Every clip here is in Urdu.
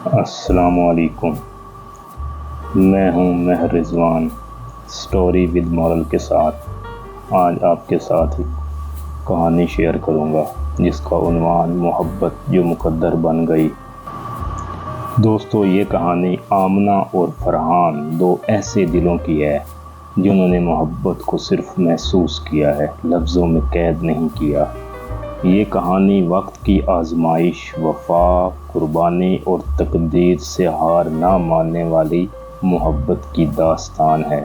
السلام علیکم، میں ہوں مہر رضوان سٹوری ود مورل کے ساتھ آج آپ کے ساتھ ایک کہانی شیئر کروں گا جس کا عنوان محبت جو مقدر بن گئی۔ دوستو، یہ کہانی آمنہ اور فرحان دو ایسے دلوں کی ہے جنہوں نے محبت کو صرف محسوس کیا ہے، لفظوں میں قید نہیں کیا۔ یہ کہانی وقت کی آزمائش، وفا، قربانی اور تقدیر سے ہار نہ ماننے والی محبت کی داستان ہے۔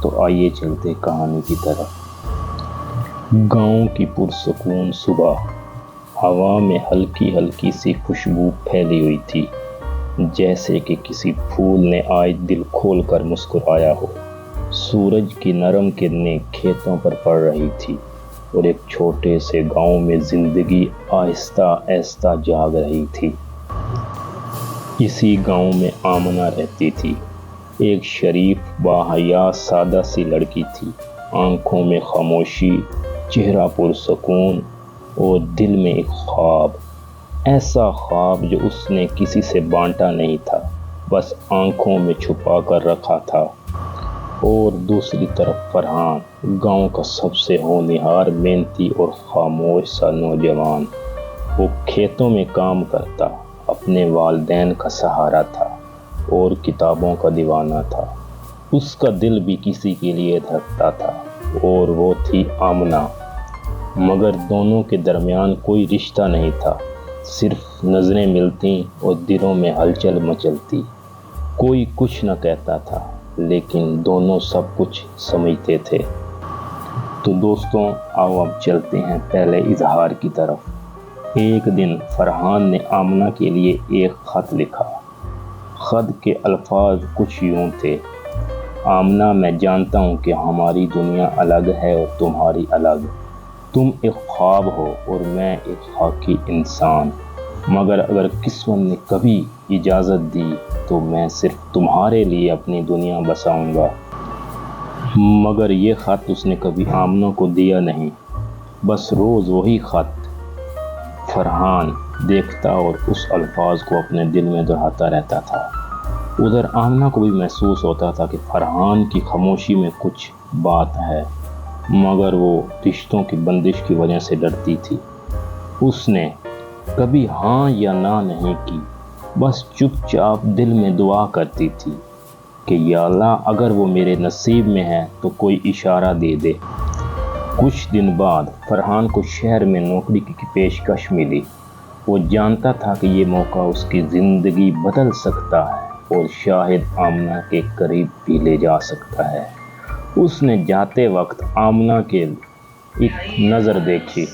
تو آئیے چلتے کہانی کی طرف۔ گاؤں کی پرسکون صبح، ہوا میں ہلکی ہلکی سی خوشبو پھیلی ہوئی تھی، جیسے کہ کسی پھول نے آج دل کھول کر مسکرایا ہو۔ سورج کی نرم کرنیں کھیتوں پر پڑ رہی تھی اور ایک چھوٹے سے گاؤں میں زندگی آہستہ آہستہ جاگ رہی تھی۔ اسی گاؤں میں آمنہ رہتی تھی، ایک شریف باحیا سادہ سی لڑکی تھی، آنکھوں میں خاموشی، چہرہ پرسکون اور دل میں ایک خواب، ایسا خواب جو اس نے کسی سے بانٹا نہیں تھا، بس آنکھوں میں چھپا کر رکھا تھا۔ اور دوسری طرف فرحان، گاؤں کا سب سے ہونہار، محنتی اور خاموش سا نوجوان۔ وہ کھیتوں میں کام کرتا، اپنے والدین کا سہارا تھا اور کتابوں کا دیوانہ تھا۔ اس کا دل بھی کسی کے لیے دھڑکتا تھا اور وہ تھی آمنہ، مگر دونوں کے درمیان کوئی رشتہ نہیں تھا، صرف نظریں ملتی اور دلوں میں ہلچل مچلتی۔ کوئی کچھ نہ کہتا تھا، لیکن دونوں سب کچھ سمجھتے تھے۔ تو دوستوں، آؤ اب چلتے ہیں پہلے اظہار کی طرف۔ ایک دن فرحان نے آمنہ کے لیے ایک خط لکھا۔ خط کے الفاظ کچھ یوں تھے: آمنہ، میں جانتا ہوں کہ ہماری دنیا الگ ہے اور تمہاری الگ۔ تم ایک خواب ہو اور میں ایک خاکی انسان، مگر اگر قسمت نے کبھی اجازت دی تو میں صرف تمہارے لیے اپنی دنیا بساؤں گا۔ مگر یہ خط اس نے کبھی آمنہ کو دیا نہیں، بس روز وہی خط فرحان دیکھتا اور اس الفاظ کو اپنے دل میں دہراتا رہتا تھا۔ ادھر آمنہ کو بھی محسوس ہوتا تھا کہ فرحان کی خاموشی میں کچھ بات ہے، مگر وہ رشتوں کی بندش کی وجہ سے ڈرتی تھی۔ اس نے کبھی ہاں یا نہ نہیں کی، بس چپ چاپ دل میں دعا کرتی تھی کہ یا اللہ، اگر وہ میرے نصیب میں ہے تو کوئی اشارہ دے دے۔ کچھ دن بعد فرحان کو شہر میں نوکری کی پیشکش ملی۔ وہ جانتا تھا کہ یہ موقع اس کی زندگی بدل سکتا ہے اور شاید آمنہ کے قریب بھی لے جا سکتا ہے۔ اس نے جاتے وقت آمنہ کے ایک نظر دیکھی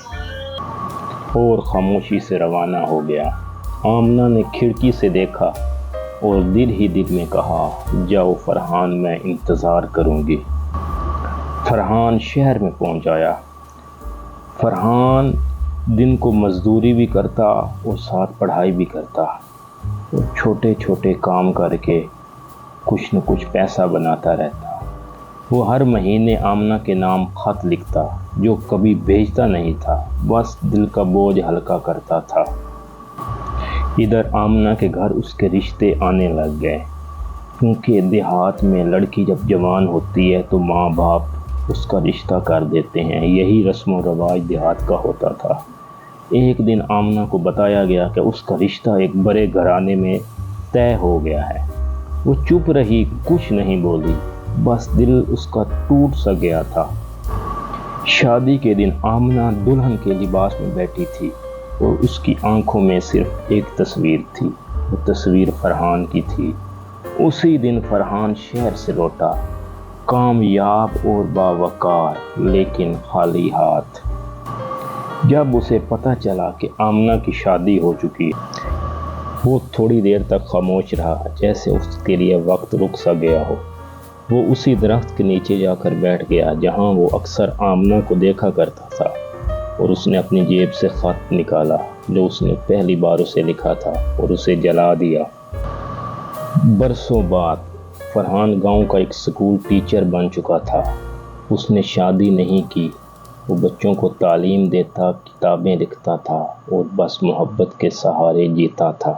اور خاموشی سے روانہ ہو گیا۔ آمنہ نے کھڑکی سے دیکھا اور دل ہی دل میں کہا، جاؤ فرحان، میں انتظار کروں گی۔ فرحان شہر میں پہنچ آیا۔ فرحان دن کو مزدوری بھی کرتا اور ساتھ پڑھائی بھی کرتا اور چھوٹے چھوٹے کام کر کے کچھ نہ کچھ پیسہ بناتا رہتا۔ وہ ہر مہینے آمنہ کے نام خط لکھتا، جو کبھی بھیجتا نہیں تھا، بس دل کا بوجھ ہلکا کرتا تھا۔ ادھر آمنہ کے گھر اس کے رشتے آنے لگ گئے، کیونکہ دیہات میں لڑکی جب جوان ہوتی ہے تو ماں باپ اس کا رشتہ کر دیتے ہیں، یہی رسم و رواج دیہات کا ہوتا تھا۔ ایک دن آمنہ کو بتایا گیا کہ اس کا رشتہ ایک بڑے گھرانے میں طے ہو گیا ہے۔ وہ چپ رہی، کچھ نہیں بولی، بس دل اس کا ٹوٹ سا گیا تھا۔ شادی کے دن آمنہ دلہن کے لباس میں بیٹھی تھی اور اس کی آنکھوں میں صرف ایک تصویر تھی، وہ تصویر فرحان کی تھی۔ اسی دن فرحان شہر سے لوٹا، کامیاب اور باوقار، لیکن خالی ہاتھ۔ جب اسے پتہ چلا کہ آمنہ کی شادی ہو چکی ہے، وہ تھوڑی دیر تک خاموش رہا، جیسے اس کے لیے وقت رک سا گیا ہو۔ وہ اسی درخت کے نیچے جا کر بیٹھ گیا جہاں وہ اکثر آمنہ کو دیکھا کرتا تھا، اور اس نے اپنی جیب سے خط نکالا جو اس نے پہلی بار اسے لکھا تھا اور اسے جلا دیا۔ برسوں بعد فرحان گاؤں کا ایک اسکول ٹیچر بن چکا تھا۔ اس نے شادی نہیں کی، وہ بچوں کو تعلیم دیتا، کتابیں لکھتا تھا اور بس محبت کے سہارے جیتا تھا۔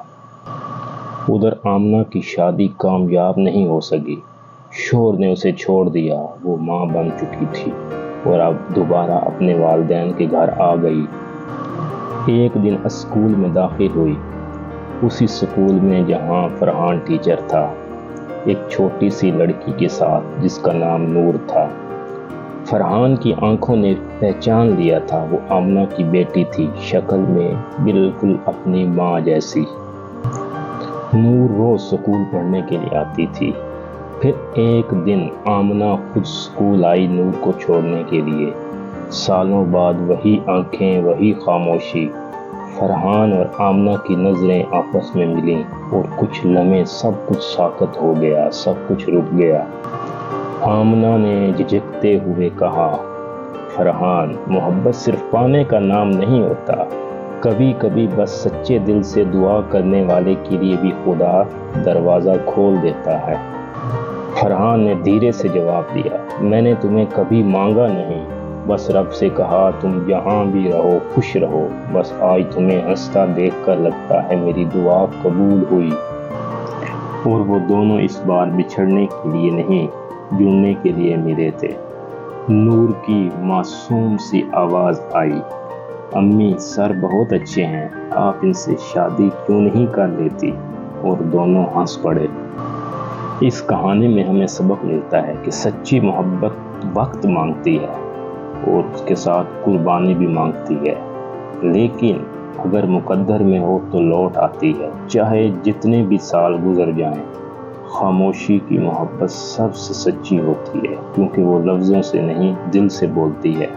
ادھر آمنہ کی شادی کامیاب نہیں ہو سکی، شوہر نے اسے چھوڑ دیا، وہ ماں بن چکی تھی اور اب دوبارہ اپنے والدین کے گھر آ گئی۔ ایک دن اسکول میں داخل ہوئی، اسی اسکول میں جہاں فرحان ٹیچر تھا، ایک چھوٹی سی لڑکی کے ساتھ جس کا نام نور تھا۔ فرحان کی آنکھوں نے پہچان لیا تھا، وہ آمنہ کی بیٹی تھی، شکل میں بالکل اپنی ماں جیسی۔ نور روز اسکول پڑھنے کے لیے آتی تھی۔ پھر ایک دن آمنہ خود اسکول آئی نور کو چھوڑنے کے لیے۔ سالوں بعد وہی آنکھیں، وہی خاموشی۔ فرحان اور آمنہ کی نظریں آپس میں ملیں اور کچھ لمحے سب کچھ ساکت ہو گیا، سب کچھ رک گیا۔ آمنہ نے جھجکتے ہوئے کہا، فرحان، محبت صرف پانے کا نام نہیں ہوتا، کبھی کبھی بس سچے دل سے دعا کرنے والے کے لیے بھی خدا دروازہ کھول دیتا ہے۔ فرحان نے دھیرے سے جواب دیا، میں نے تمہیں کبھی مانگا نہیں، بس رب سے کہا تم جہاں بھی رہو خوش رہو، بس آج تمہیں ہنستا دیکھ کر لگتا ہے میری دعا قبول ہوئی۔ اور وہ دونوں اس بار بچھڑنے کے لیے نہیں، جڑنے کے لیے ملے تھے۔ نور کی معصوم سی آواز آئی، امی سر بہت اچھے ہیں، آپ ان سے شادی کیوں نہیں کر لیتی؟ اور دونوں ہنس پڑے۔ اس کہانی میں ہمیں سبق ملتا ہے کہ سچی محبت وقت مانگتی ہے اور اس کے ساتھ قربانی بھی مانگتی ہے، لیکن اگر مقدر میں ہو تو لوٹ آتی ہے، چاہے جتنے بھی سال گزر جائیں۔ خاموشی کی محبت سب سے سچی ہوتی ہے کیونکہ وہ لفظوں سے نہیں، دل سے بولتی ہے۔